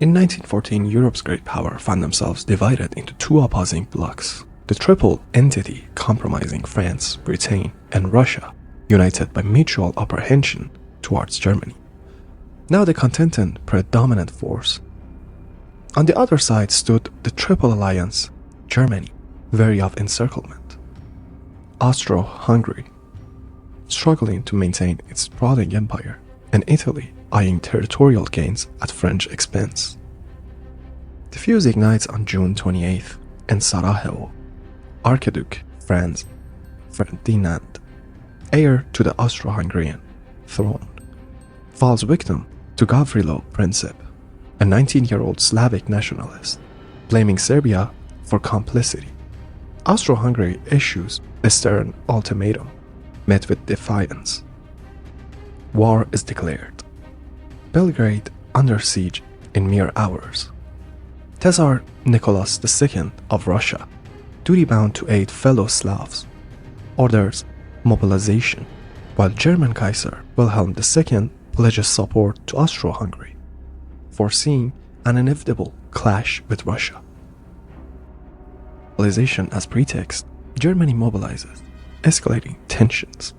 In 1914, Europe's great power found themselves divided into two opposing blocs. The Triple Entente comprising France, Britain, and Russia, united by mutual apprehension towards Germany. Now the contending predominant force. On the other side stood the Triple Alliance, Germany, wary of encirclement. Austro-Hungary, struggling to maintain its sprawling empire, and Italy eyeing territorial gains at French expense. The fuse ignites on June 28th in Sarajevo. Archduke Franz Ferdinand, heir to the Austro-Hungarian throne, falls victim to Gavrilo Princip, a 19-year-old Slavic nationalist, blaming Serbia for complicity. Austro-Hungary issues a stern ultimatum, met with defiance. War is declared. Belgrade under siege in mere hours. Tsar Nicholas II of Russia, duty-bound to aid fellow Slavs, orders mobilization, while German Kaiser Wilhelm II pledges support to Austro-Hungary, foreseeing an inevitable clash with Russia. Mobilization as pretext, Germany mobilizes, escalating tensions.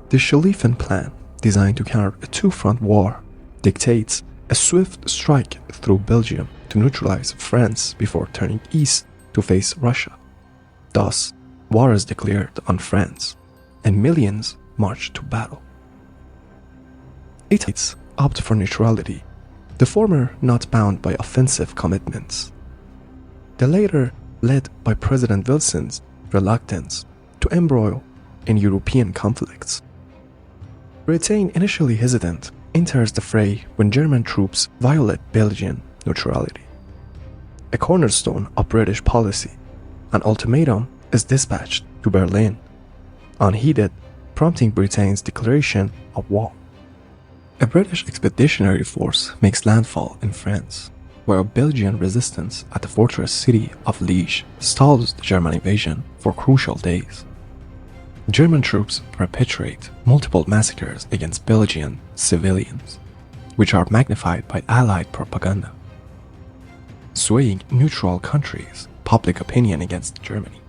The Schlieffen Plan, designed to counter a two-front war, dictates a swift strike through Belgium to neutralize France before turning east to face Russia. Thus, war is declared on France, and millions march to battle. Italy opt for neutrality, the former not bound by offensive commitments. The latter led by President Wilson's reluctance to embroil in European conflicts. Britain, initially hesitant, enters the fray when German troops violate Belgian neutrality. A cornerstone of British policy, an ultimatum is dispatched to Berlin, unheeded, prompting Britain's declaration of war. A British expeditionary force makes landfall in France, where a Belgian resistance at the fortress city of Liege stalls the German invasion for crucial days. German troops perpetrate multiple massacres against Belgian civilians, which are magnified by Allied propaganda, swaying neutral countries' public opinion against Germany.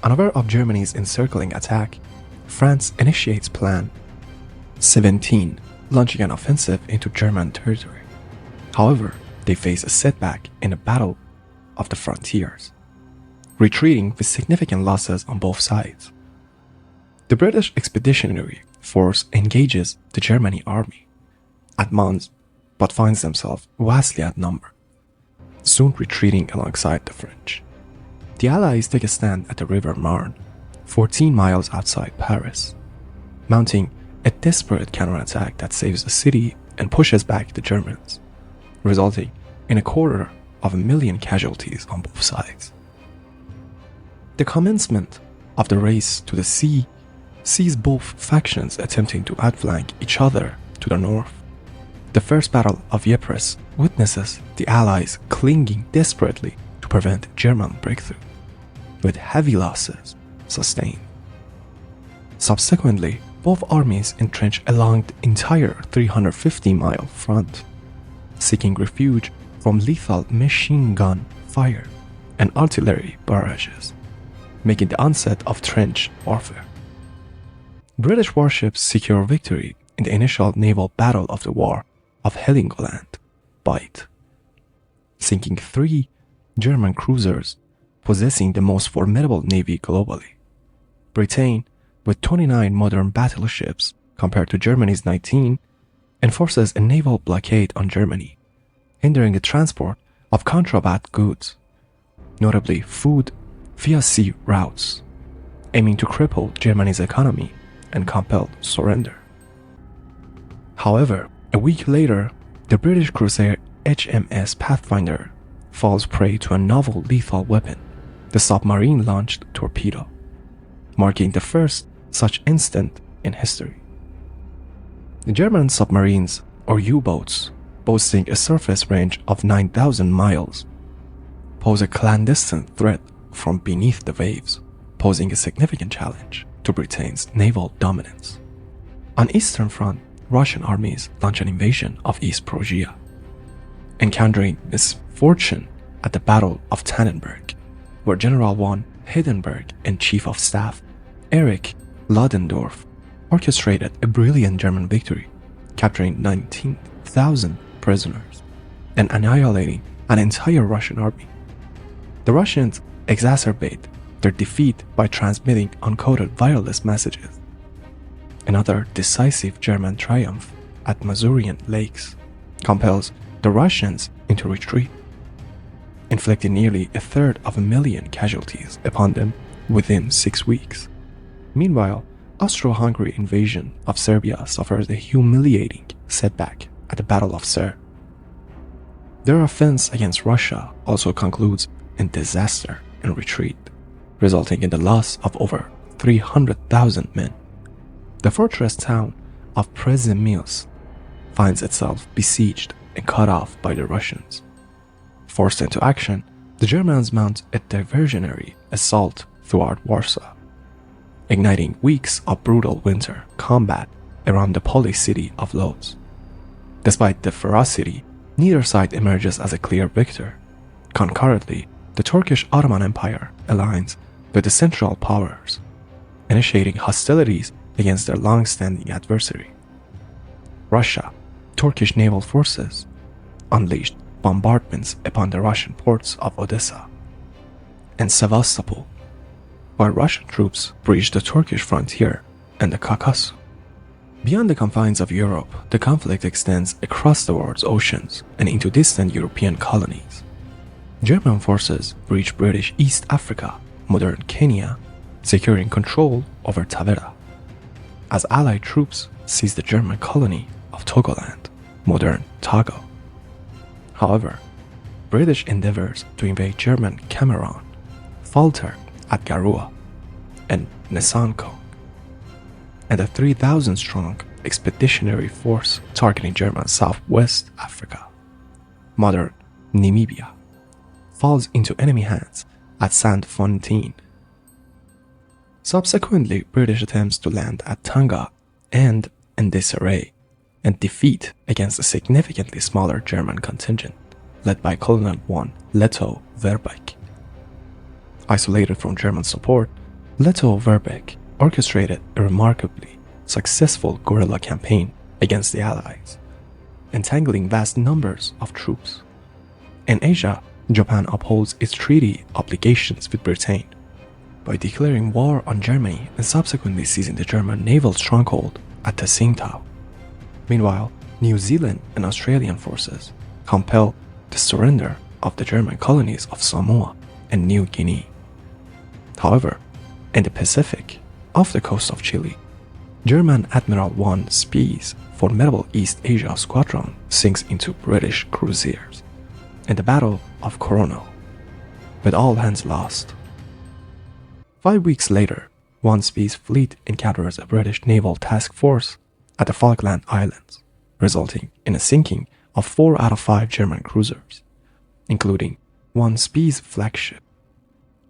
Unaware of Germany's encircling attack, France initiates Plan 17, launching an offensive into German territory. However, they face a setback in the Battle of the Frontiers, retreating with significant losses on both sides. The British Expeditionary Force engages the German army at Mons, but finds themselves vastly outnumbered, soon retreating alongside the French. The Allies take a stand at the river Marne, 14 miles outside Paris, mounting a desperate counterattack that saves the city and pushes back the Germans, resulting in 250,000 casualties on both sides. The commencement of the race to the sea sees both factions attempting to outflank each other to the north. The First Battle of Ypres witnesses the Allies clinging desperately to prevent German breakthrough, with heavy losses sustained. Subsequently, both armies entrench along the entire 350-mile front, seeking refuge from lethal machine gun fire and artillery barrages, making the onset of trench warfare. British warships secure victory in the initial naval battle of the War of Heligoland, Bight, sinking 3 German cruisers possessing the most formidable navy globally. Britain, with 29 modern battleships compared to Germany's 19, enforces a naval blockade on Germany, hindering the transport of contraband goods, notably food, via sea routes, aiming to cripple Germany's economy and compel surrender. However, a week later, the British cruiser HMS Pathfinder falls prey to a novel lethal weapon, the submarine-launched torpedo, marking the first such incident in history. The German submarines, or U-boats, boasting a surface range of 9,000 miles, pose a clandestine threat from beneath the waves, posing a significant challenge to Britain's naval dominance. On Eastern Front, Russian armies launch an invasion of East Prussia. encountering misfortune at the Battle of Tannenberg, where General von Hindenburg and Chief of Staff Erich Ludendorff orchestrated a brilliant German victory, capturing 19,000 prisoners and annihilating an entire Russian army. The Russians exacerbate their defeat by transmitting uncoded wireless messages. Another decisive German triumph at Masurian Lakes compels the Russians into retreat, inflicting nearly 1/3 casualties upon them within 6 weeks. Meanwhile, Austro-Hungary invasion of Serbia suffers a humiliating setback at the Battle of Ser. Their offense against Russia also concludes in disaster and retreat, resulting in the loss of over 300,000 men. The fortress town of Przemysl finds itself besieged and cut off by the Russians. Forced into action, the Germans mount a diversionary assault throughout Warsaw, igniting weeks of brutal winter combat around the polish city of Lodz. Despite the ferocity, neither side emerges as a clear victor. Concurrently, the Turkish Ottoman Empire aligns with the Central Powers, initiating hostilities against their long-standing adversary. Russia, Turkish naval forces, unleashed bombardments upon the Russian ports of Odessa and Sevastopol, while Russian troops breached the Turkish frontier and the Caucasus. Beyond the confines of Europe, the conflict extends across the world's oceans and into distant European colonies. German forces breach British East Africa, modern Kenya, securing control over Tavera, as Allied troops seize the German colony of Togoland, modern Togo. However, British endeavors to invade German Cameroon falter at Garoua and Nesanko, and a 3,000-strong expeditionary force targeting German Southwest Africa, modern Namibia, falls into enemy hands at Saint-Fontaine. Subsequently, British attempts to land at Tanga end in disarray and defeat against a significantly smaller German contingent led by Colonel von Lettow-Verbeck. Isolated from German support, Lettow-Verbeck orchestrated a remarkably successful guerrilla campaign against the Allies, entangling vast numbers of troops. In Asia, Japan upholds its treaty obligations with Britain by declaring war on Germany and subsequently seizing the German naval stronghold at Tsingtao. Meanwhile, New Zealand and Australian forces compel the surrender of the German colonies of Samoa and New Guinea. However, in the Pacific, off the coast of Chile, German Admiral von Spee's formidable East Asia squadron sinks into British cruisers in the Battle of Coronel, with all hands lost. 5 weeks later, von Spee's fleet encounters a British naval task force at the Falkland Islands, resulting in a sinking of 4 out of 5 German cruisers, including von Spee's flagship.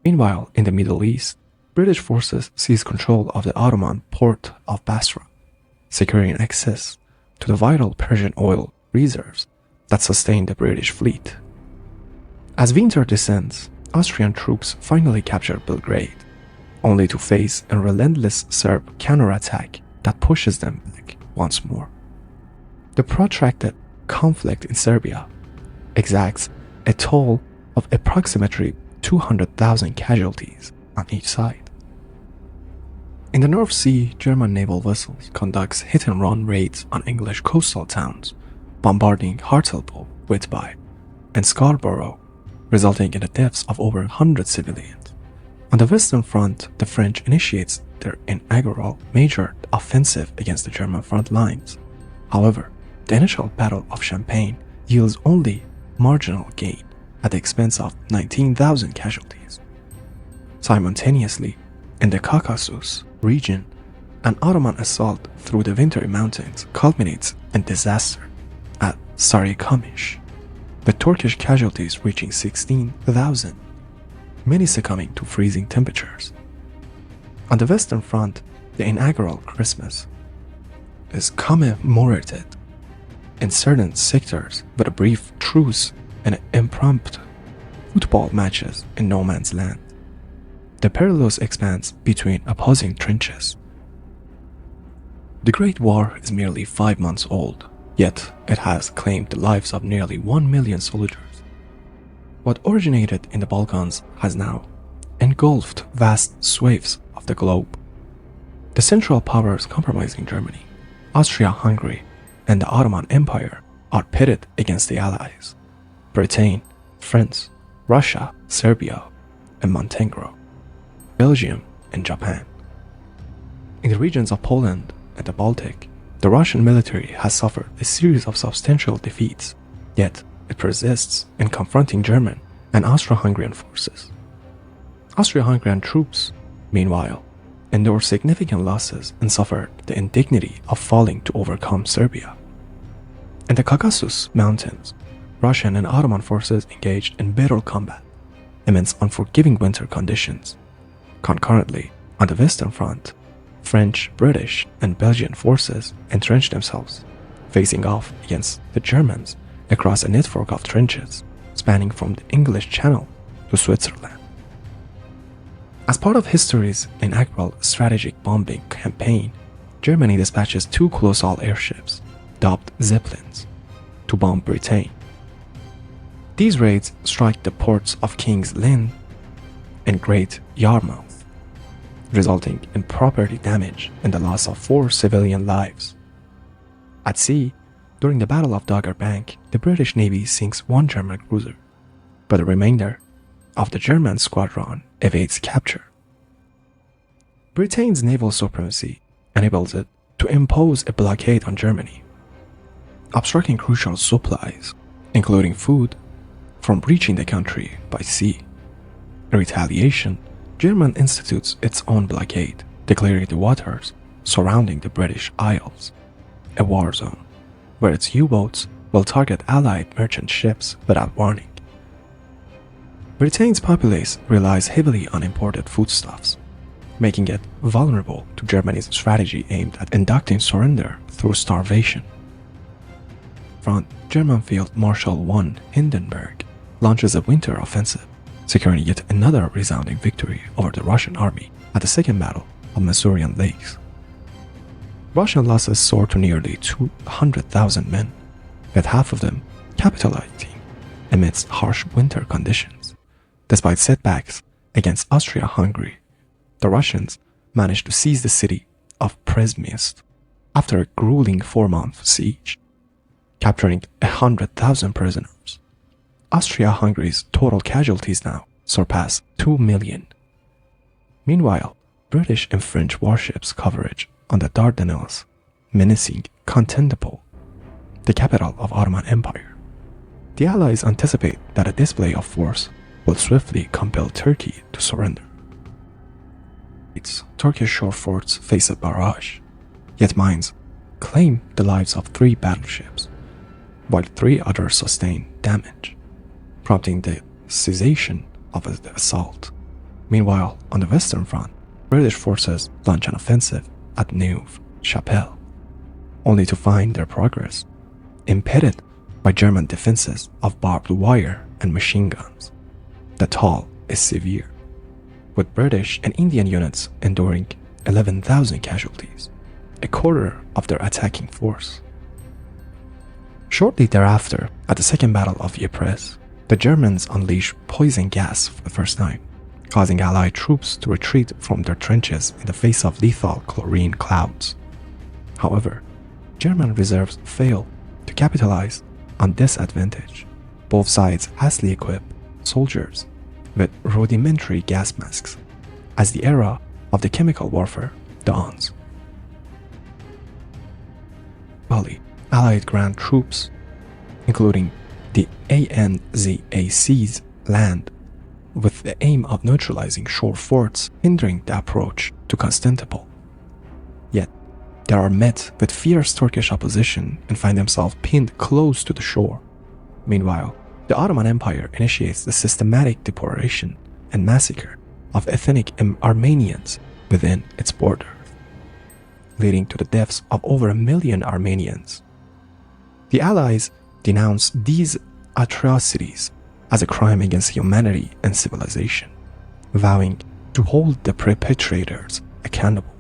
Meanwhile, in the Middle East, British forces seize control of the Ottoman port of Basra, securing access to the vital Persian oil reserves that sustain the British fleet. As winter descends, Austrian troops finally capture Belgrade, only to face a relentless Serb counterattack that pushes them back once more. The protracted conflict in Serbia exacts a toll of approximately 200,000 casualties on each side. In the North Sea, German naval vessels conducts hit-and-run raids on English coastal towns, bombarding Hartlepool, Whitby, and Scarborough, resulting in the deaths of over 100 civilians. On the Western Front, the French initiates their inaugural major offensive against the German front lines. However, the initial Battle of Champagne yields only marginal gain at the expense of 19,000 casualties. Simultaneously, in the Caucasus region, an Ottoman assault through the wintry mountains culminates in disaster at Sarıkamış, with Turkish casualties reaching 16,000, many succumbing to freezing temperatures. On the Western Front, the inaugural Christmas is commemorated in certain sectors with a brief truce truce and impromptu football matches in no man's land. The perilous expanse between opposing trenches. The Great War is merely 5 months old, yet it has claimed the lives of nearly 1 million soldiers. What originated in the Balkans has now engulfed vast swathes of the globe. The Central Powers comprising Germany, Austria-Hungary, and the Ottoman Empire are pitted against the Allies, Britain, France, Russia, Serbia, and Montenegro, Belgium, and Japan. In the regions of Poland and the Baltic, the Russian military has suffered a series of substantial defeats, yet it persists in confronting German and Austro-Hungarian forces. Austro-Hungarian troops, meanwhile, endured significant losses and suffered the indignity of falling to overcome Serbia. In the Caucasus Mountains, Russian and Ottoman forces engaged in bitter combat amidst unforgiving winter conditions. Concurrently, on the Western Front, French, British, and Belgian forces entrenched themselves, facing off against the Germans across a network of trenches spanning from the English Channel to Switzerland. As part of history's inaugural strategic bombing campaign, Germany dispatches 2 colossal airships, dubbed Zeppelins, to bomb Britain. These raids strike the ports of King's Lynn and Great Yarmouth, resulting in property damage and the loss of 4 civilian lives. At sea, during the Battle of Dogger Bank, the British Navy sinks 1 German cruiser, but the remainder of the German squadron evades capture. Britain's naval supremacy enables it to impose a blockade on Germany, obstructing crucial supplies, including food, from reaching the country by sea. In retaliation, Germany institutes its own blockade, declaring the waters surrounding the British Isles a war zone, where its U-boats will target Allied merchant ships without warning. Britain's populace relies heavily on imported foodstuffs, making it vulnerable to Germany's strategy aimed at inducting surrender through starvation. Front, German Field Marshal I Hindenburg launches a winter offensive, securing yet another resounding victory over the Russian army at the Second Battle of Masurian Lakes. Russian losses soared to nearly 200,000 men, with half of them capitulating amidst harsh winter conditions. Despite setbacks against Austria-Hungary, the Russians managed to seize the city of Przemyśl after a grueling 4-month siege, capturing 100,000 prisoners. Austria-Hungary's total casualties now surpass 2 million. Meanwhile, British and French warships coverage on the Dardanelles, menacing Constantinople, the capital of Ottoman Empire. The Allies anticipate that a display of force will swiftly compel Turkey to surrender. Its Turkish shore forts face a barrage, yet mines claim the lives of 3 battleships, while 3 others sustain damage, prompting the cessation of the assault. Meanwhile, on the Western Front, British forces launch an offensive at Neuve-Chapelle, only to find their progress impeded by German defenses of barbed wire and machine guns. The toll is severe, with British and Indian units enduring 11,000 casualties, a quarter of their attacking force. Shortly thereafter, at the Second Battle of Ypres, the Germans unleash poison gas for the first time, causing Allied troops to retreat from their trenches in the face of lethal chlorine clouds. However, German reserves fail to capitalize on this advantage. Both sides hastily equip soldiers with rudimentary gas masks as the era of the chemical warfare dawns. Bali, Allied ground troops, including the ANZACs, land with the aim of neutralizing shore forts hindering the approach to Constantinople. Yet, they are met with fierce Turkish opposition and find themselves pinned close to the shore. Meanwhile, the Ottoman Empire initiates the systematic deportation and massacre of ethnic Armenians within its borders, leading to the deaths of over 1 million Armenians. The Allies denounce these atrocities as a crime against humanity and civilization, vowing to hold the perpetrators accountable,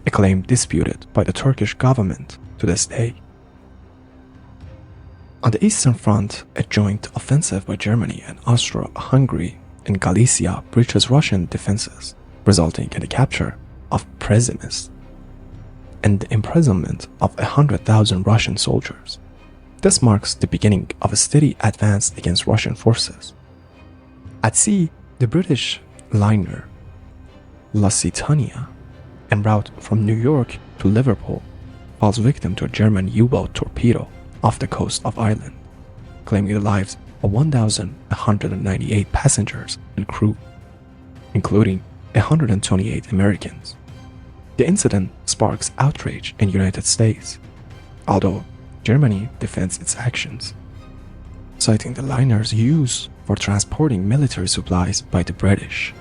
a claim disputed by the Turkish government to this day. On the Eastern Front, a joint offensive by Germany and Austro-Hungary in Galicia breaches Russian defenses, resulting in the capture of Przemysl and the imprisonment of 100,000 Russian soldiers. This marks the beginning of a steady advance against Russian forces. At sea, the British liner Lusitania, en route from New York to Liverpool, falls victim to a German U-boat torpedo off the coast of Ireland, claiming the lives of 1,198 passengers and crew, including 128 Americans. The incident sparks outrage in the United States, although Germany defends its actions, citing the liner's use for transporting military supplies by the British.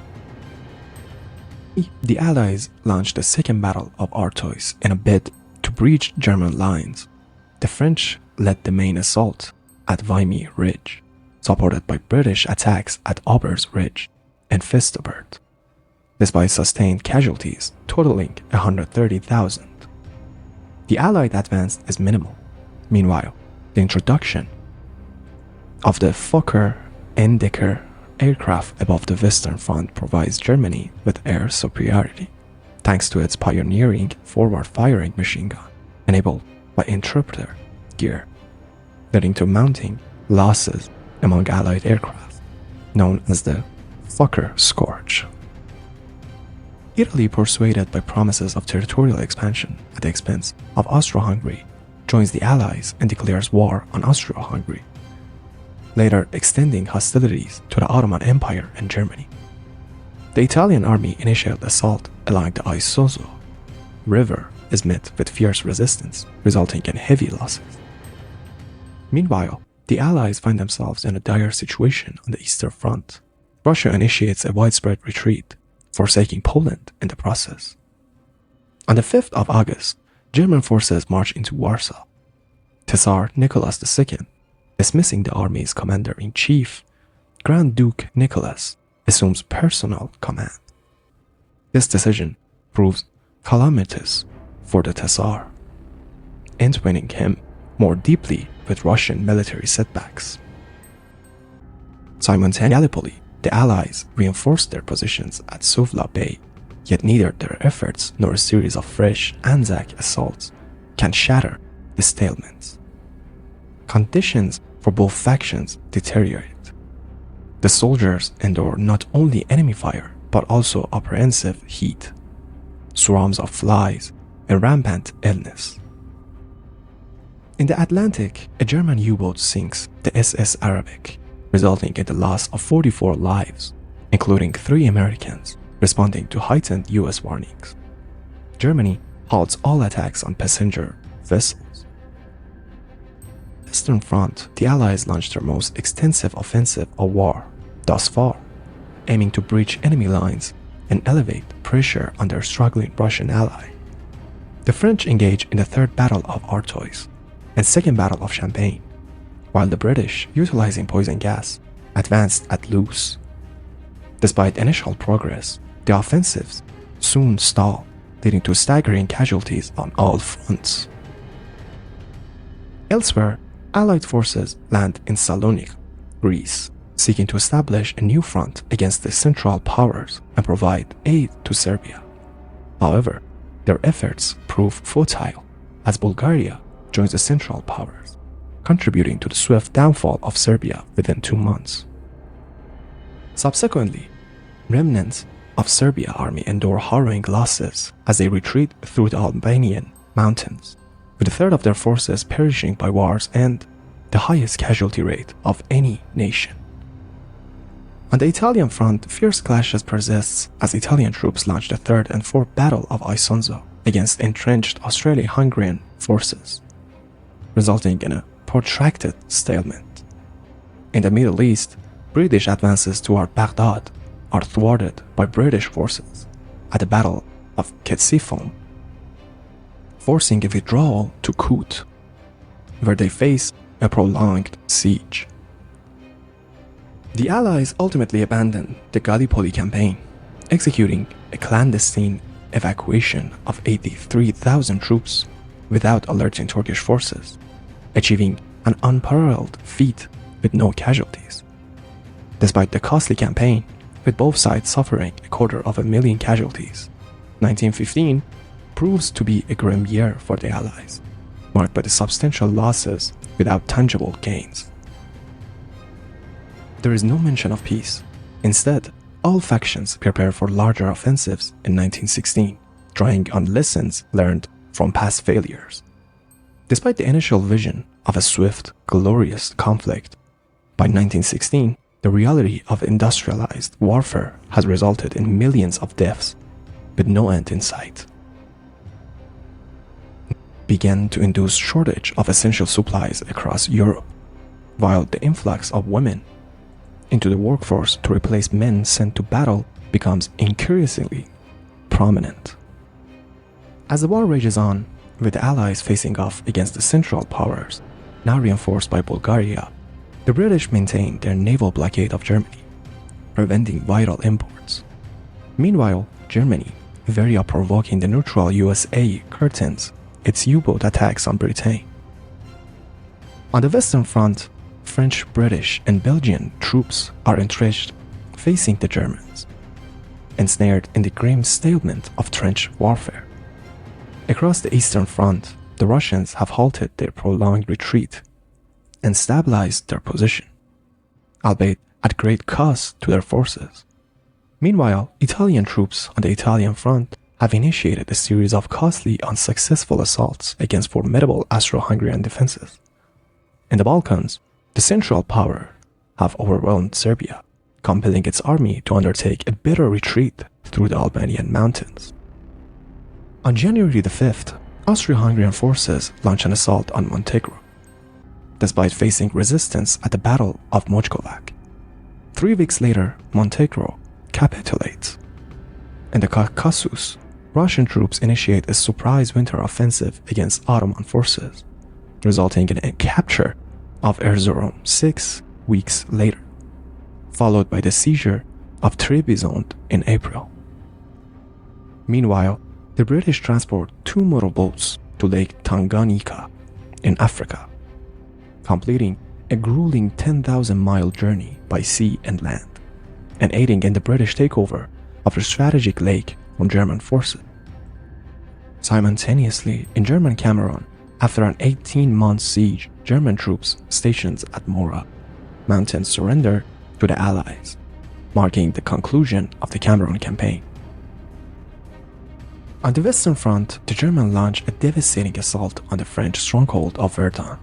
The Allies launched the Second Battle of Artois in a bid to breach German lines. The French led the main assault at Vimy Ridge, supported by British attacks at Aubers Ridge and Festubert, despite sustained casualties totaling 130,000. The Allied advance is minimal. Meanwhile, the introduction of the Fokker-Endecker aircraft above the Western Front provides Germany with air superiority, thanks to its pioneering forward-firing machine gun, enabled by interpreter gear, leading to mounting losses among Allied aircraft, known as the Fokker Scourge. Italy, persuaded by promises of territorial expansion at the expense of Austro-Hungary, joins the Allies and declares war on Austria-Hungary, later extending hostilities to the Ottoman Empire and Germany. The Italian army initiated assault along the Isonzo River is met with fierce resistance, resulting in heavy losses. Meanwhile, the Allies find themselves in a dire situation on the Eastern Front. Russia initiates a widespread retreat, forsaking Poland in the process. On the 5th of August, German forces march into Warsaw. Tsar Nicholas II, dismissing the army's commander-in-chief, Grand Duke Nicholas, assumes personal command. This decision proves calamitous for the Tsar, entwining him more deeply with Russian military setbacks. Simultaneously, in Gallipoli, the Allies reinforced their positions at Suvla Bay, yet neither their efforts nor a series of fresh Anzac assaults can shatter the stalemates. Conditions for both factions deteriorate. The soldiers endure not only enemy fire, but also oppressive heat, swarms of flies, and rampant illness. In the Atlantic, a German U-boat sinks the SS Arabic, resulting in the loss of 44 lives, including 3 Americans, responding to heightened US warnings. Germany halts all attacks on passenger vessels. Western Front, the Allies launched their most extensive offensive of war thus far, aiming to breach enemy lines and elevate pressure on their struggling Russian ally. The French engage in the Third Battle of Artois and Second Battle of Champagne, while the British, utilizing poison gas, advanced at Loos. Despite initial progress, the offensives soon stall, leading to staggering casualties on all fronts. Elsewhere, Allied forces land in Salonic, Greece, seeking to establish a new front against the Central Powers and provide aid to Serbia. However, their efforts prove futile, as Bulgaria joins the Central Powers, contributing to the swift downfall of Serbia within 2 months. Subsequently, remnants of Serbia's army endure harrowing losses as they retreat through the Albanian mountains, with a third of their forces perishing by wars and the highest casualty rate of any nation. On the Italian front, fierce clashes persist as Italian troops launch the Third and Fourth Battle of Isonzo against entrenched Austro-Hungarian forces, resulting in a protracted stalemate. In the Middle East, British advances toward Baghdad are thwarted by British forces at the Battle of Ctesiphon, forcing a withdrawal to Kut, where they face a prolonged siege. The Allies ultimately abandoned the Gallipoli campaign, executing a clandestine evacuation of 83,000 troops without alerting Turkish forces, achieving an unparalleled feat with no casualties. Despite the costly campaign, with both sides suffering 250,000 casualties, 1915 proves to be a grim year for the Allies, marked by the substantial losses without tangible gains. There is no mention of peace. Instead, all factions prepare for larger offensives in 1916, drawing on lessons learned from past failures. Despite the initial vision of a swift, glorious conflict, by 1916, the reality of industrialized warfare has resulted in millions of deaths, with no end in sight. Began to induce shortage of essential supplies across Europe, while the influx of women into the workforce to replace men sent to battle becomes increasingly prominent. As the war rages on, with the Allies facing off against the Central Powers, now reinforced by Bulgaria, the British maintained their naval blockade of Germany, preventing vital imports. Meanwhile, Germany, very provoking the neutral USA, curtains its U-boat attacks on Britain. On the Western Front, French, British, and Belgian troops are entrenched, facing the Germans, ensnared in the grim stalemate of trench warfare. Across the Eastern Front, the Russians have halted their prolonged retreat and stabilized their position, albeit at great cost to their forces. Meanwhile, Italian troops on the Italian front have initiated a series of costly, unsuccessful assaults against formidable Austro-Hungarian defenses. In the Balkans, the Central Power have overwhelmed Serbia, compelling its army to undertake a bitter retreat through the Albanian mountains. On January the 5th, Austro-Hungarian forces launched an assault on Montenegro, despite facing resistance at the Battle of Mojkovac. 3 weeks later, Montenegro capitulates. In the Caucasus, Russian troops initiate a surprise winter offensive against Ottoman forces, resulting in a capture of Erzurum 6 weeks later, followed by the seizure of Trebizond in April. Meanwhile, the British transport 2 motorboats to Lake Tanganyika in Africa, completing a grueling 10,000-mile journey by sea and land, and aiding in the British takeover of the strategic lake from German forces. Simultaneously, in German Cameroon, after an 18-month siege, German troops stationed at Mora Mountain surrendered to the Allies, marking the conclusion of the Cameroon campaign. On the Western Front, the Germans launched a devastating assault on the French stronghold of Verdun.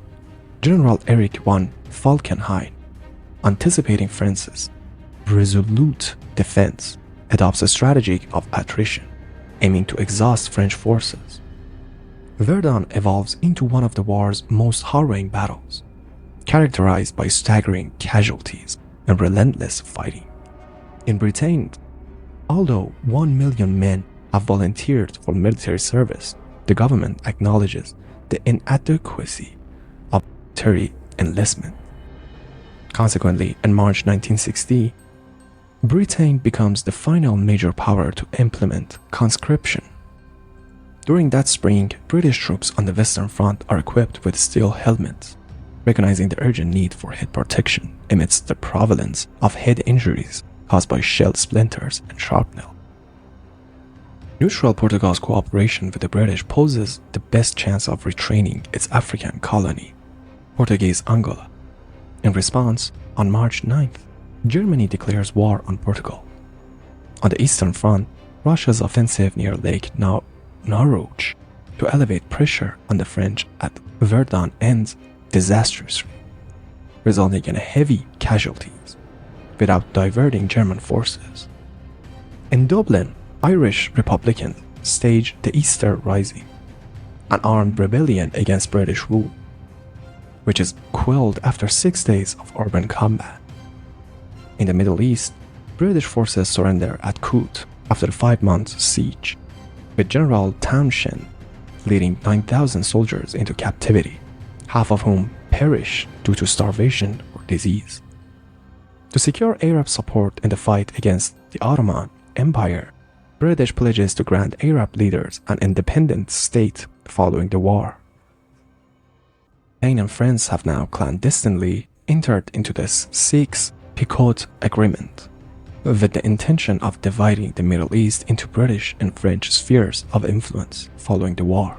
General Erich von Falkenhayn, anticipating France's resolute defense, adopts a strategy of attrition, aiming to exhaust French forces. Verdun evolves into one of the war's most harrowing battles, characterized by staggering casualties and relentless fighting. In Britain, although 1 million men have volunteered for military service, the government acknowledges the inadequacy of military enlistment. Consequently, in March 1960, Britain becomes the final major power to implement conscription. During that spring, British troops on the Western Front are equipped with steel helmets, recognizing the urgent need for head protection amidst the prevalence of head injuries caused by shell splinters and shrapnel. Neutral Portugal's cooperation with the British poses the best chance of retraining its African colony, Portuguese Angola. In response, on March 9th, Germany declares war on Portugal. On the Eastern Front, Russia's offensive near Lake Naroch to elevate pressure on the French at Verdun ends disastrously, resulting in heavy casualties without diverting German forces. In Dublin, Irish Republicans staged the Easter Rising, an armed rebellion against British rule, which is quelled after 6 days of urban combat. In the Middle East, British forces surrender at Kut after the 5-month siege, with General Townshend leading 9,000 soldiers into captivity, half of whom perish due to starvation or disease. To secure Arab support in the fight against the Ottoman Empire, British pledges to grant Arab leaders an independent state following the war. Spain and France have now clandestinely entered into this Sykes-Picot Agreement, with the intention of dividing the Middle East into British and French spheres of influence following the war.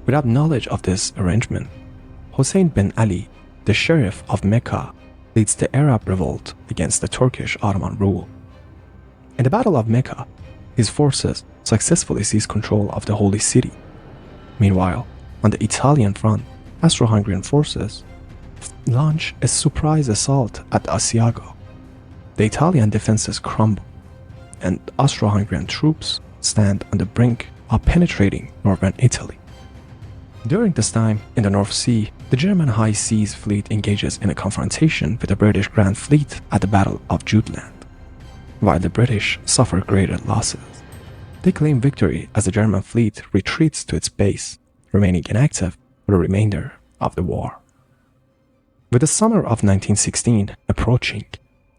Without knowledge of this arrangement, Hussein bin Ali, the Sheriff of Mecca, leads the Arab revolt against the Turkish Ottoman rule. In the Battle of Mecca, his forces successfully seize control of the Holy City. Meanwhile, on the Italian front, Austro-Hungarian forces launch a surprise assault at Asiago. The Italian defenses crumble, and Austro-Hungarian troops stand on the brink of penetrating northern Italy. During this time, in the North Sea, the German High Seas Fleet engages in a confrontation with the British Grand Fleet at the Battle of Jutland. While the British suffer greater losses, they claim victory as the German fleet retreats to its base, remaining inactive for the remainder of the war. With the summer of 1916 approaching,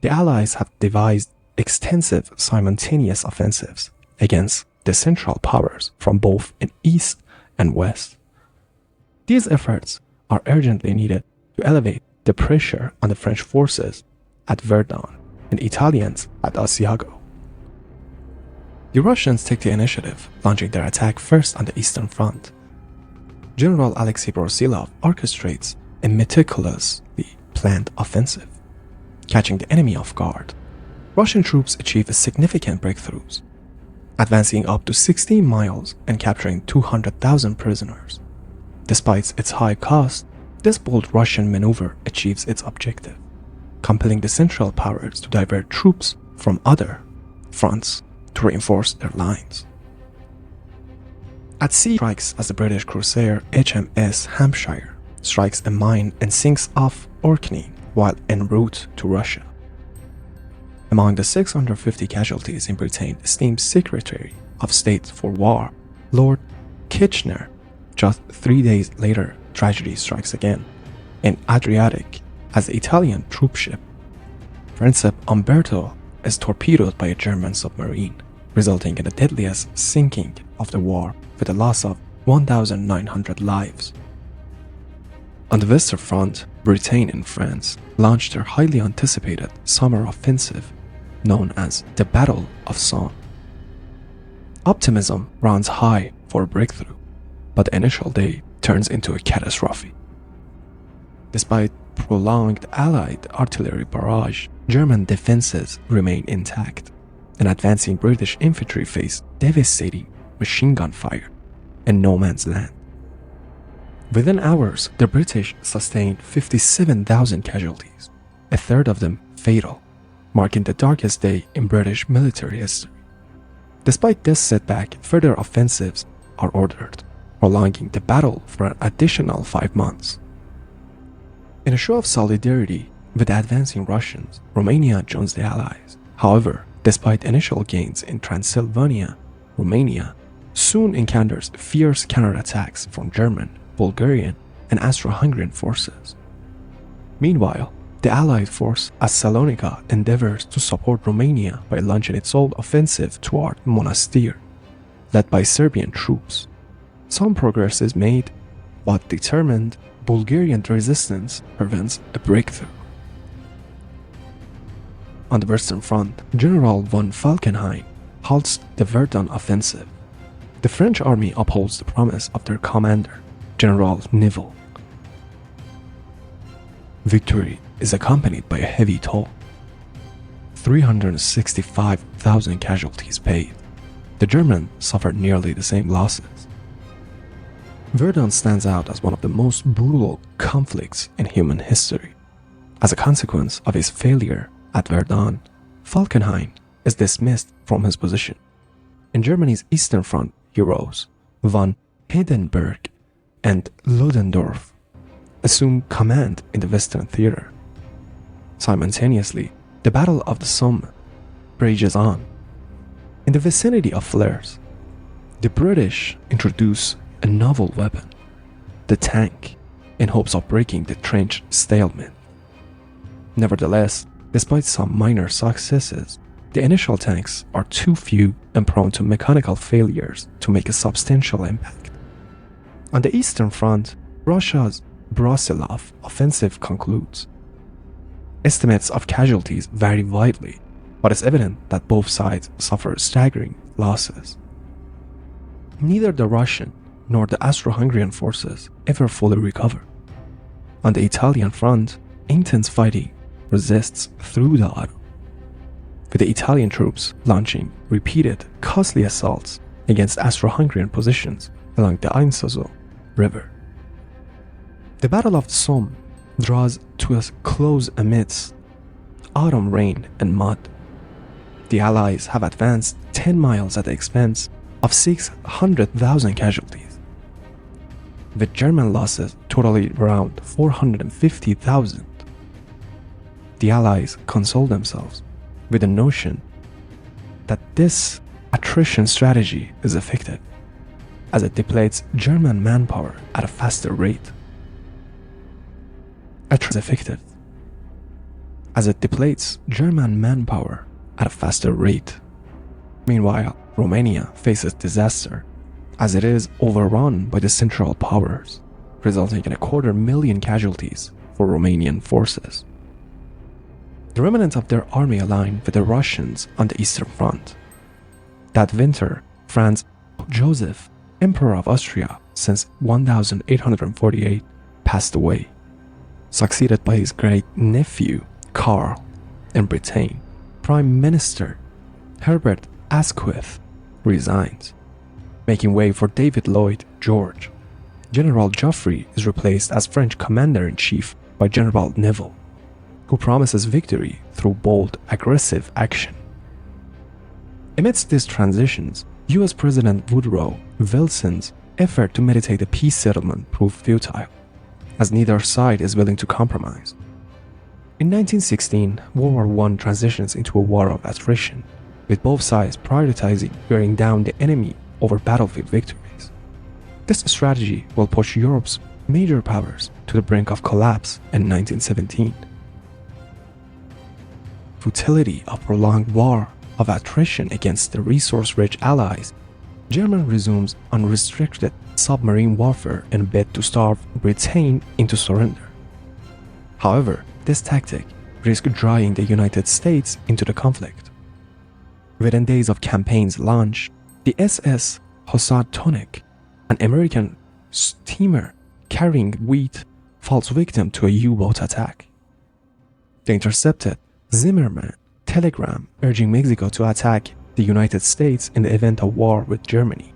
the Allies have devised extensive simultaneous offensives against the Central Powers from both in East and West. These efforts are urgently needed to elevate the pressure on the French forces at Verdun and Italians at Asiago. The Russians take the initiative, launching their attack first on the Eastern Front. General Alexei Brosilov orchestrates a meticulously planned offensive. Catching the enemy off guard, Russian troops achieve significant breakthroughs, advancing up to 16 miles and capturing 200,000 prisoners. Despite its high cost, this bold Russian maneuver achieves its objective, compelling the Central Powers to divert troops from other fronts to reinforce their lines. At sea, strikes as the British cruiser HMS Hampshire strikes a mine and sinks off Orkney while en route to Russia. Among the 650 casualties in Britain, esteemed Secretary of State for War, Lord Kitchener, just 3 days later, tragedy strikes again in Adriatic as the Italian troopship Principe Umberto is torpedoed by a German submarine, resulting in the deadliest sinking of the war with a loss of 1,900 lives. On the Western Front, Britain and France launched their highly anticipated summer offensive known as the Battle of Somme. Optimism runs high for a breakthrough, but the initial day turns into a catastrophe. Despite prolonged Allied artillery barrage, German defenses remain intact, and advancing British infantry face devastating machine gun fire in no man's land. Within hours, the British sustained 57,000 casualties, a third of them fatal, marking the darkest day in British military history. Despite this setback, further offensives are ordered, prolonging the battle for an additional 5 months. In a show of solidarity with the advancing Russians, Romania joins the Allies. However, despite initial gains in Transylvania, Romania soon encounters fierce counterattacks from German, Bulgarian, and Austro-Hungarian forces. Meanwhile, the Allied force at Salonika endeavors to support Romania by launching its own offensive toward Monastir, led by Serbian troops. Some progress is made, but determined Bulgarian resistance prevents a breakthrough. On the Western Front, General von Falkenhayn halts the Verdun offensive. The French army upholds the promise of their commander, General Nivelle. Victory is accompanied by a heavy toll. 365,000 casualties paid. The Germans suffered nearly the same losses. Verdun stands out as one of the most brutal conflicts in human history. As a consequence of his failure at Verdun, Falkenhayn is dismissed from his position. In Germany's Eastern Front, heroes von Hindenburg and Ludendorff assume command in the Western Theater. Simultaneously, the Battle of the Somme rages on. In the vicinity of Flers, the British introduce a novel weapon, the tank, in hopes of breaking the trench stalemate. Nevertheless, Despite some minor successes, the initial tanks are too few and prone to mechanical failures to make a substantial impact. On the Eastern Front, Russia's Brusilov offensive concludes. Estimates of casualties vary widely, but it's evident that both sides suffer staggering losses. Neither the Russian nor the Austro-Hungarian forces ever fully recover. On the Italian front, intense fighting persists through the autumn, with the Italian troops launching repeated, costly assaults against Austro-Hungarian positions along the Insaso River. The Battle of the Somme draws to a close amidst autumn rain and mud. The Allies have advanced 10 miles at the expense of 600,000 casualties, with German losses totaling around 450,000. The Allies console themselves with the notion that this attrition strategy is effective, as it depletes German manpower at a faster rate. Attrition is effective, as it depletes German manpower at a faster rate. Meanwhile, Romania faces disaster, as it is overrun by the Central Powers, resulting in 250,000 casualties for Romanian forces. The remnants of their army align with the Russians on the Eastern Front. That winter, Franz Joseph, Emperor of Austria since 1848, passed away, succeeded by his great-nephew, Karl, in Britain. Prime Minister Herbert Asquith resigns, making way for David Lloyd George. General Joffre is replaced as French Commander-in-Chief by General Neville, who promises victory through bold, aggressive action. Amidst these transitions, US President Woodrow Wilson's effort to mediate a peace settlement proved futile, as neither side is willing to compromise. In 1916, World War I transitions into a war of attrition, with both sides prioritizing wearing down the enemy over battlefield victories. This strategy will push Europe's major powers to the brink of collapse in 1917. Futility of prolonged war of attrition against the resource-rich Allies, Germany resumes unrestricted submarine warfare in a bid to starve Britain into surrender. However, this tactic risked drawing the United States into the conflict. Within days of campaign's launch, the SS Housatonic, an American steamer carrying wheat, falls victim to a U-boat attack. The intercepted Zimmermann telegram urging Mexico to attack the United States in the event of war with Germany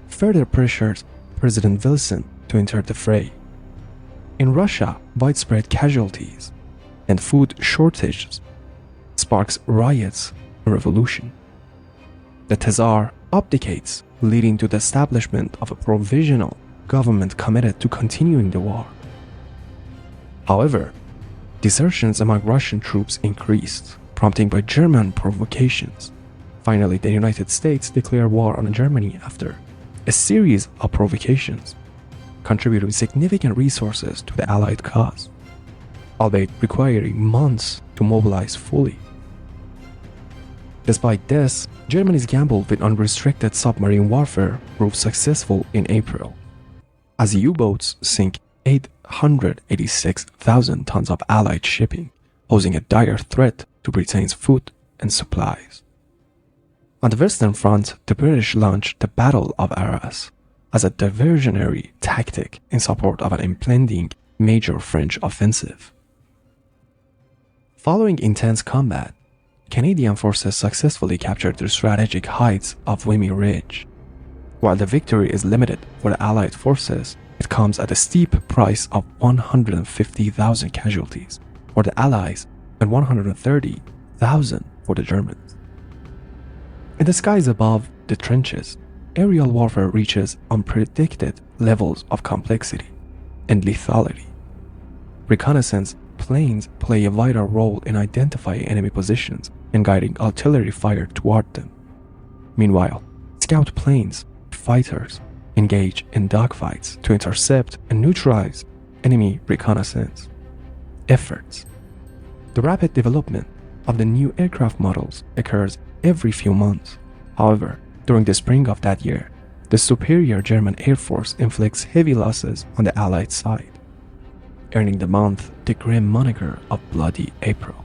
further pressured President Wilson to enter the fray. In Russia, widespread casualties and food shortages sparks riots and revolution. The Tsar abdicates, leading to the establishment of a provisional government committed to continuing the war. However, desertions among Russian troops increased, prompted by German provocations. Finally, the United States declared war on Germany after a series of provocations, contributing significant resources to the Allied cause, albeit requiring months to mobilize fully. Despite this, Germany's gamble with unrestricted submarine warfare proved successful in April, as U-boats sink 886,000 tons of Allied shipping, posing a dire threat to Britain's food and supplies. On the Western Front, the British launched the Battle of Arras as a diversionary tactic in support of an impending major French offensive. Following intense combat, Canadian forces successfully captured the strategic heights of Vimy Ridge. While the victory is limited for the Allied forces, it comes at a steep price of 150,000 casualties for the Allies and 130,000 for the Germans. In the skies above the trenches, aerial warfare reaches unpredicted levels of complexity and lethality. Reconnaissance planes play a vital role in identifying enemy positions and guiding artillery fire toward them. Meanwhile, scout planes, fighters, engage in dogfights to intercept and neutralize enemy reconnaissance efforts. The rapid development of the new aircraft models occurs every few months. However, during the spring of that year, the superior German Air Force inflicts heavy losses on the Allied side, earning the month the grim moniker of Bloody April.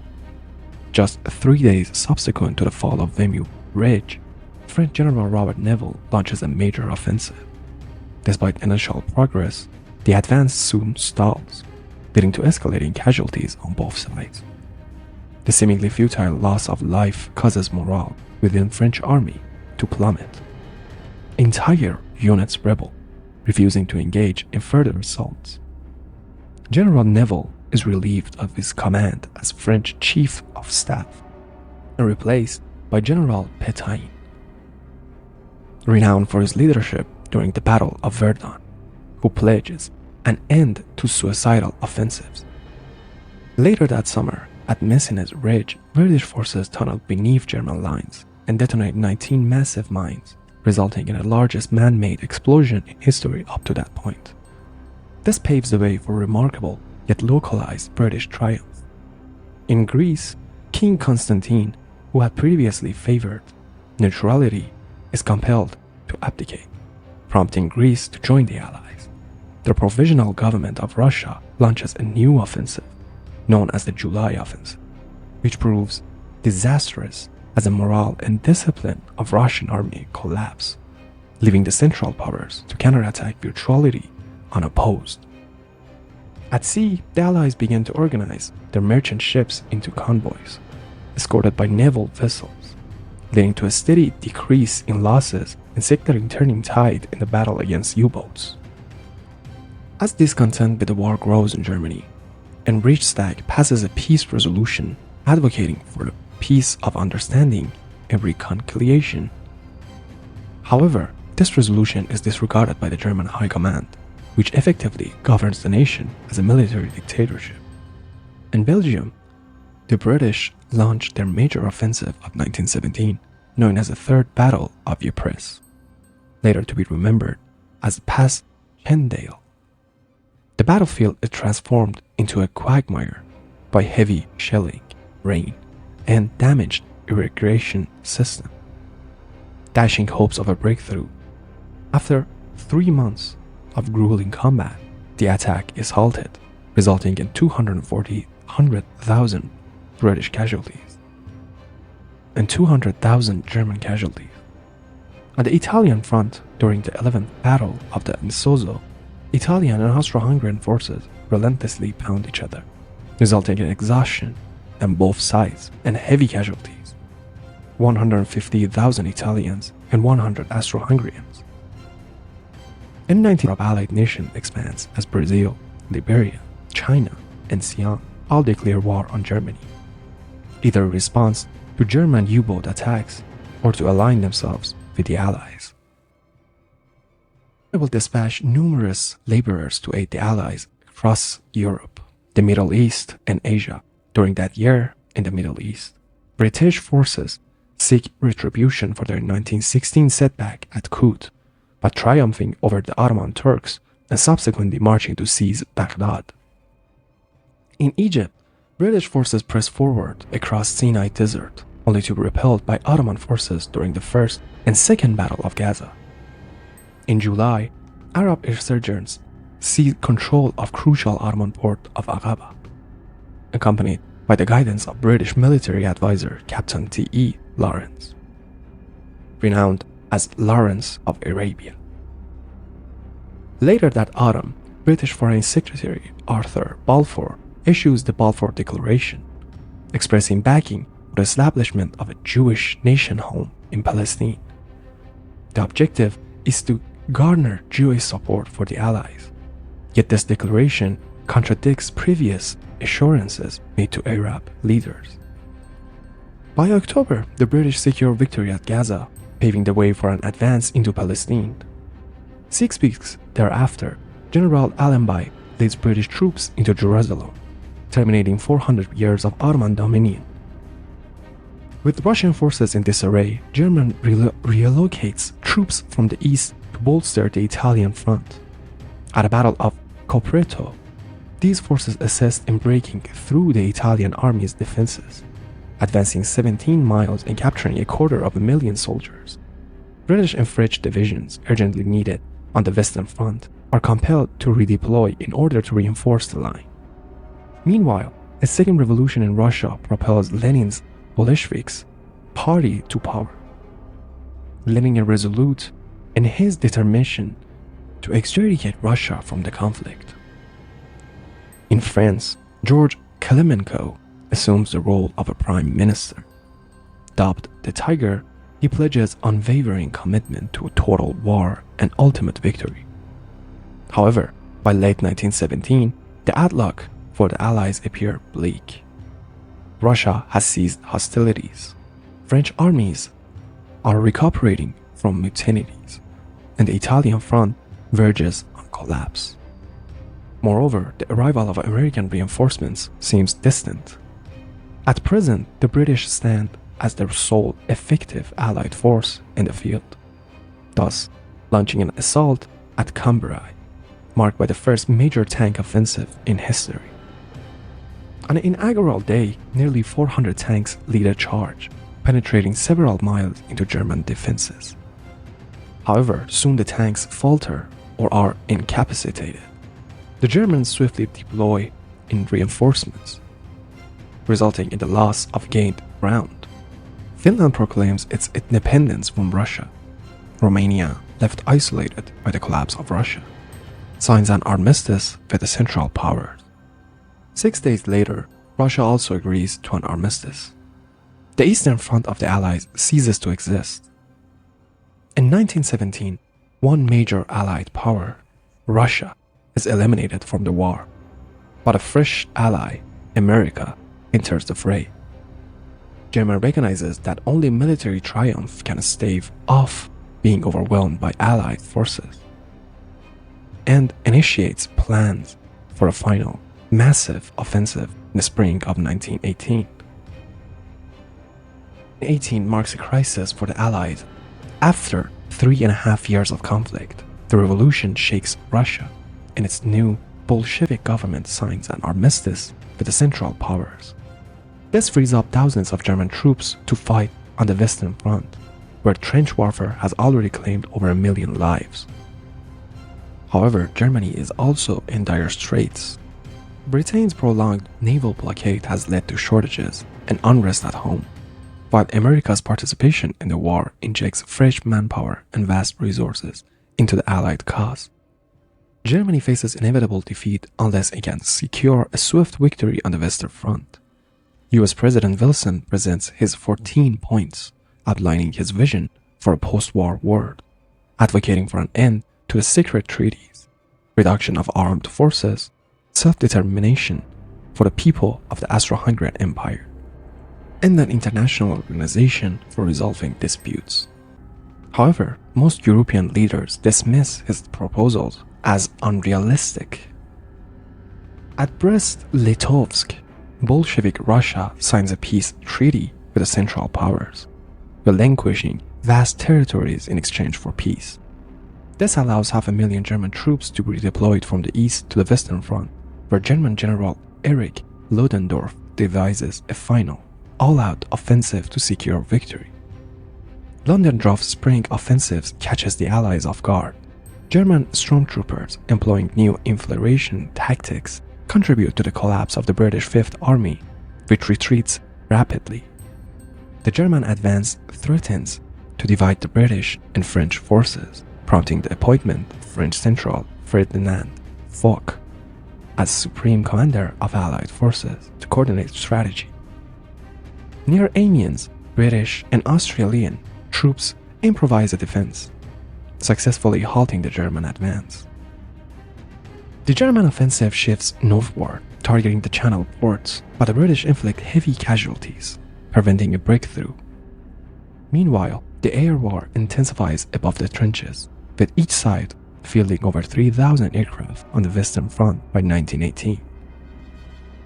Just 3 days subsequent to the fall of Vimy Ridge, French General Robert Nivelle launches a major offensive. Despite initial progress, the advance soon stalls, leading to escalating casualties on both sides. The seemingly futile loss of life causes morale within the French army to plummet. Entire units rebel, refusing to engage in further assaults. General Nivelle is relieved of his command as French Chief of Staff and replaced by General Pétain, renowned for his leadership during the Battle of Verdun, who pledges an end to suicidal offensives. Later that summer, at Messines Ridge, British forces tunneled beneath German lines and detonate 19 massive mines, resulting in the largest man-made explosion in history up to that point. This paves the way for remarkable yet localized British triumph. In Greece, King Constantine, who had previously favored neutrality, is compelled to abdicate, prompting Greece to join the Allies. The Provisional Government of Russia launches a new offensive, known as the July Offensive, which proves disastrous as the morale and discipline of Russian army collapse, leaving the Central Powers to counterattack virtually unopposed. At sea, the Allies began to organize their merchant ships into convoys, escorted by naval vessels, leading to a steady decrease in losses and signaling turning tide in the battle against U-boats. As discontent with the war grows in Germany, and Reichstag passes a peace resolution advocating for the peace of understanding and reconciliation. However, this resolution is disregarded by the German High Command, which effectively governs the nation as a military dictatorship. In Belgium, the British launched their major offensive of 1917, known as the Third Battle of Ypres, later to be remembered as Pas Chendale. The battlefield is transformed into a quagmire by heavy shelling, rain, and damaged irrigation system, dashing hopes of a breakthrough. After 3 months of grueling combat, the attack is halted, resulting in 240,000 British casualties and 200,000 German casualties. On the Italian front, during the 11th Battle of the Isonzo, Italian and Austro-Hungarian forces relentlessly pound each other, resulting in exhaustion on both sides and heavy casualties, 150,000 Italians and 100 Austro-Hungarians. In 19 Allied nation expands as Brazil, Liberia, China, and Siam all declare war on Germany, either in response to German U-boat attacks or to align themselves with the Allies. They will dispatch numerous laborers to aid the Allies across Europe, the Middle East, and Asia. During that year, in the Middle East, British forces seek retribution for their 1916 setback at Kut, by triumphing over the Ottoman Turks and subsequently marching to seize Baghdad. In Egypt, British forces press forward across Sinai Desert, only to be repelled by Ottoman forces during the First and Second Battle of Gaza. In July, Arab insurgents seized control of crucial Ottoman port of Aqaba, accompanied by the guidance of British military advisor Captain T.E. Lawrence, renowned as Lawrence of Arabia. Later that autumn, British Foreign Secretary Arthur Balfour issues the Balfour Declaration, expressing backing for the establishment of a Jewish nation home in Palestine. The objective is to garner Jewish support for the Allies, yet this declaration contradicts previous assurances made to Arab leaders. By October, the British secure victory at Gaza, paving the way for an advance into Palestine. 6 weeks thereafter, General Allenby leads British troops into Jerusalem, terminating 400 years of Ottoman dominion. With Russian forces in disarray, Germany relocates troops from the east to bolster the Italian front. At the Battle of Caporetto, These forces assist in breaking through the Italian army's defenses, advancing 17 miles and capturing 250,000 soldiers. British and French divisions, urgently needed on the Western Front, are compelled to redeploy in order to reinforce the line. Meanwhile, a second revolution in Russia propels Lenin's Bolsheviks party to power. Lenin is resolute in his determination to extricate Russia from the conflict. In France, George Kalimenko assumes the role of a prime minister. Dubbed the Tiger, he pledges unwavering commitment to a total war and ultimate victory. However, by late 1917, the outlook for the Allies appear bleak. Russia has ceased hostilities. French armies are recuperating from mutinies, and the Italian front verges on collapse. Moreover, the arrival of American reinforcements seems distant. At present, the British stand as the sole effective Allied force in the field, thus launching an assault at Cambrai, marked by the first major tank offensive in history. On an inaugural day, nearly 400 tanks lead a charge, penetrating several miles into German defenses. However, soon the tanks falter or are incapacitated. The Germans swiftly deploy in reinforcements, resulting in the loss of gained ground. Finland proclaims its independence from Russia. Romania, left isolated by the collapse of Russia, signs an armistice with the Central Powers. 6 days later, Russia also agrees to an armistice. The Eastern Front of the Allies ceases to exist. In 1917, one major Allied power, Russia, is eliminated from the war, but a fresh ally, America, enters the fray. Germany recognizes that only military triumph can stave off being overwhelmed by Allied forces, and initiates plans for a final, massive offensive in the spring of 1918. 1918 marks a crisis for the Allies. After 3.5 years of conflict, the revolution shakes Russia, and its new Bolshevik government signs an armistice with the Central Powers. This frees up thousands of German troops to fight on the Western Front, where trench warfare has already claimed over 1 million lives. However, Germany is also in dire straits. Britain's prolonged naval blockade has led to shortages and unrest at home, while America's participation in the war injects fresh manpower and vast resources into the Allied cause. Germany faces inevitable defeat unless it can secure a swift victory on the Western Front. US President Wilson presents his 14 points, outlining his vision for a post-war world, advocating for an end to the secret treaties, reduction of armed forces, self-determination for the people of the Austro-Hungarian Empire, and an international organization for resolving disputes. However, most European leaders dismiss his proposals as unrealistic. At Brest-Litovsk, Bolshevik Russia signs a peace treaty with the Central Powers, relinquishing vast territories in exchange for peace. This allows 500,000 German troops to be deployed from the east to the Western Front, where German General Erich Ludendorff devises a final, all-out offensive to secure victory. Ludendorff's spring offensive catches the Allies off guard. German stormtroopers employing new infiltration tactics contribute to the collapse of the British Fifth Army, which retreats rapidly. The German advance threatens to divide the British and French forces, prompting the appointment of French General Ferdinand Foch as Supreme Commander of Allied forces to coordinate strategy. Near Amiens, British and Australian troops improvise a defense, successfully halting the German advance. The German offensive shifts northward, targeting the Channel ports, but the British inflict heavy casualties, preventing a breakthrough. Meanwhile, the air war intensifies above the trenches, with each side fielding over 3,000 aircraft on the Western Front by 1918.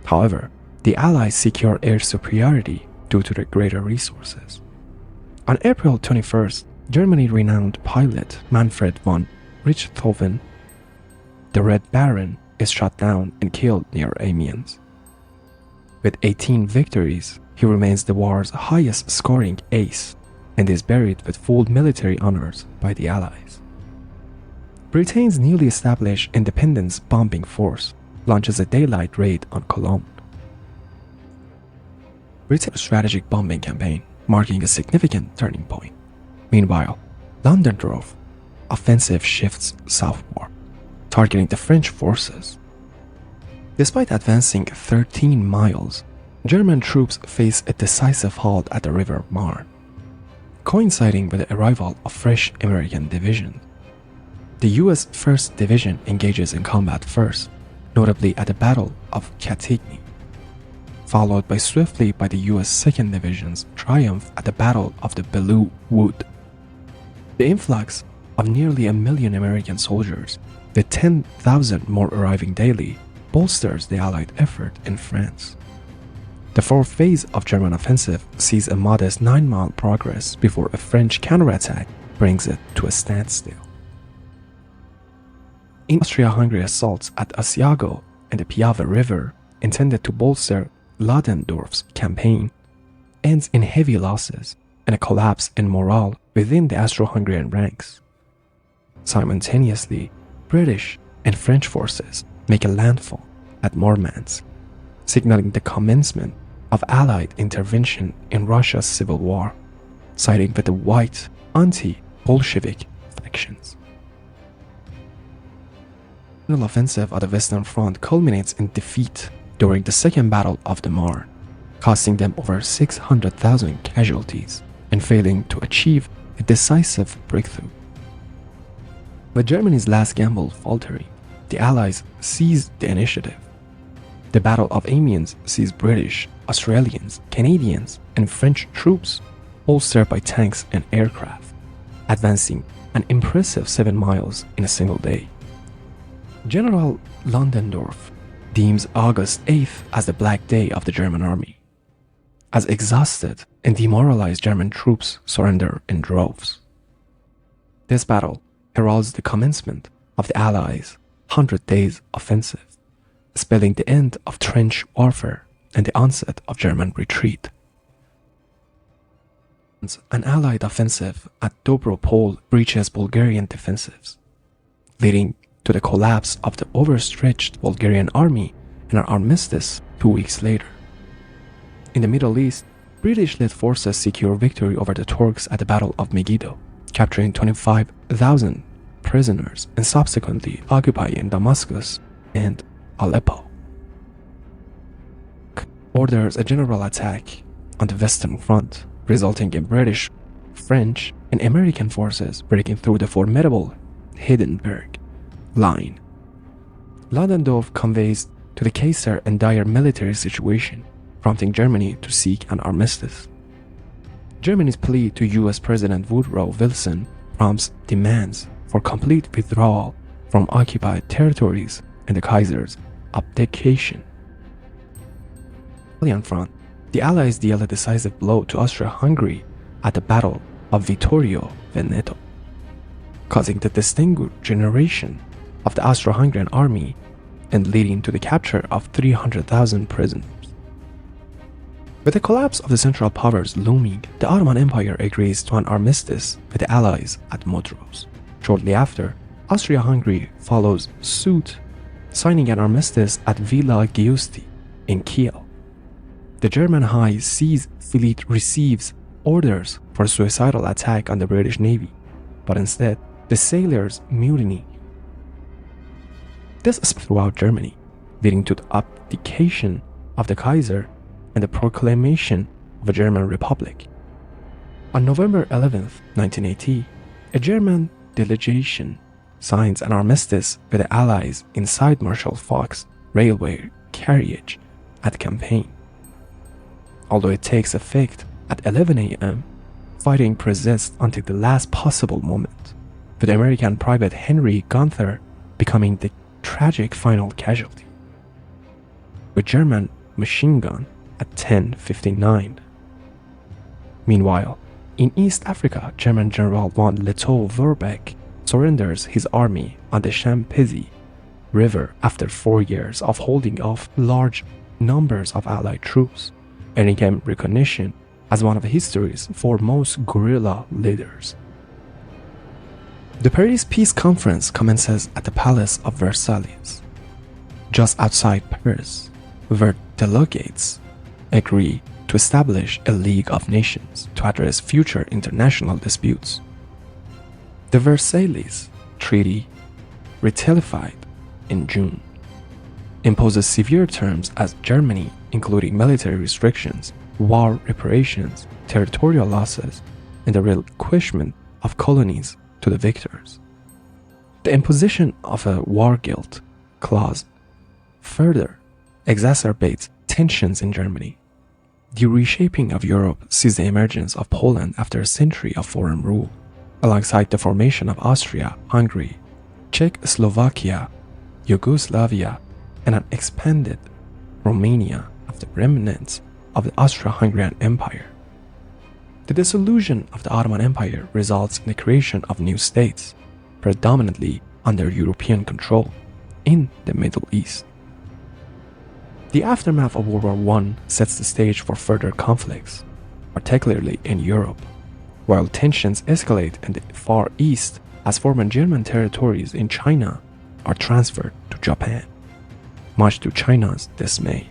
However, the Allies secure air superiority due to their greater resources. On April 21st, Germany-renowned pilot Manfred von Richthofen, the Red Baron, is shot down and killed near Amiens. With 18 victories, he remains the war's highest scoring ace and is buried with full military honors by the Allies. Britain's newly established independence bombing force launches a daylight raid on Cologne. Britain's strategic bombing campaign marking a significant turning point. Meanwhile, Ludendorff's offensive shifts southward, targeting the French forces. Despite advancing 13 miles, German troops face a decisive halt at the river Marne, coinciding with the arrival of fresh American divisions. The US 1st Division engages in combat first, notably at the Battle of Cantigny, followed swiftly by the US 2nd Division's triumph at the Battle of the Belleau Wood. The influx of nearly 1 million American soldiers, with 10,000 more arriving daily, bolsters the Allied effort in France. The fourth phase of German offensive sees a modest 9-mile progress before a French counterattack brings it to a standstill. Austria-Hungary assaults at Asiago and the Piave River, intended to bolster Ludendorff's campaign, ends in heavy losses and a collapse in morale within the Austro-Hungarian ranks. Simultaneously, British and French forces make a landfall at Murmansk, signaling the commencement of Allied intervention in Russia's civil war, siding with the white, anti-Bolshevik factions. The final offensive of the Western Front culminates in defeat during the Second Battle of the Marne, costing them over 600,000 casualties and failing to achieve a decisive breakthrough. With Germany's last gamble faltering, the Allies seized the initiative. The Battle of Amiens sees British, Australians, Canadians, and French troops, bolstered by tanks and aircraft, advancing an impressive 7 miles in a single day. General Ludendorff deems August 8th as the Black Day of the German army, as exhausted and demoralized German troops surrender in droves. This battle heralds the commencement of the Allies' 100 Days Offensive, spelling the end of trench warfare and the onset of German retreat. An Allied offensive at Dobropol breaches Bulgarian defensives, leading to the collapse of the overstretched Bulgarian army and an armistice 2 weeks later. In the Middle East, British-led forces secure victory over the Turks at the Battle of Megiddo, capturing 25,000 prisoners and subsequently occupying Damascus and Aleppo. Orders a general attack on the Western Front, resulting in British, French, and American forces breaking through the formidable Hindenburg line. Ludendorff conveys to the Kaiser a dire military situation, prompting Germany to seek an armistice. Germany's plea to US President Woodrow Wilson prompts demands for complete withdrawal from occupied territories and the Kaiser's abdication. On the Italian front, the Allies deal a decisive blow to Austria-Hungary at the Battle of Vittorio Veneto, causing the distinguished generation of the Austro-Hungarian army and leading to the capture of 300,000 prisoners. With the collapse of the Central Powers looming, the Ottoman Empire agrees to an armistice with the Allies at Modros. Shortly after, Austria-Hungary follows suit, signing an armistice at Villa Giusti in Kiel. The German High Seas Fleet receives orders for a suicidal attack on the British Navy, but instead, the sailors mutiny. This spread throughout Germany, leading to the abdication of the Kaiser and the proclamation of a German Republic. On November 11, 1980, a German delegation signs an armistice with the Allies inside Marshal Foch's railway carriage at Campaign. Although it takes effect at 11 a.m., fighting persists until the last possible moment, with American Private Henry Gunther becoming the tragic final casualty, with German machine gun at 10:59. Meanwhile, in East Africa, German General von Lettow-Vorbeck surrenders his army on the Champezi river after 4 years of holding off large numbers of Allied troops, and gained recognition as one of history's foremost guerrilla leaders. The Paris Peace Conference commences at the Palace of Versailles. Just outside Paris, where delegates agree to establish a League of Nations to address future international disputes. The Versailles Treaty, ratified in June, imposes severe terms as Germany, including military restrictions, war reparations, territorial losses, and the relinquishment of colonies to the victors. The imposition of a war guilt clause further exacerbates tensions in Germany. The reshaping of Europe sees the emergence of Poland after a century of foreign rule, alongside the formation of Austria-Hungary, Czechoslovakia, Yugoslavia, and an expanded Romania of the remnants of the Austro-Hungarian Empire. The dissolution of the Ottoman Empire results in the creation of new states, predominantly under European control, in the Middle East. The aftermath of World War I sets the stage for further conflicts, particularly in Europe, while tensions escalate in the Far East as former German territories in China are transferred to Japan, much to China's dismay.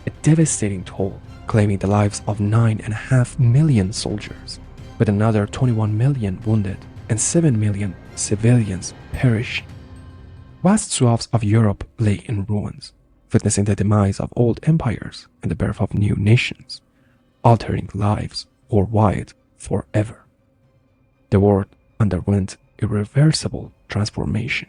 A devastating toll claiming the lives of 9.5 million soldiers, with another 21 million wounded and 7 million civilians perishing. Vast swaths of Europe lay in ruins, witnessing the demise of old empires and the birth of new nations, altering lives worldwide forever. The world underwent irreversible transformation.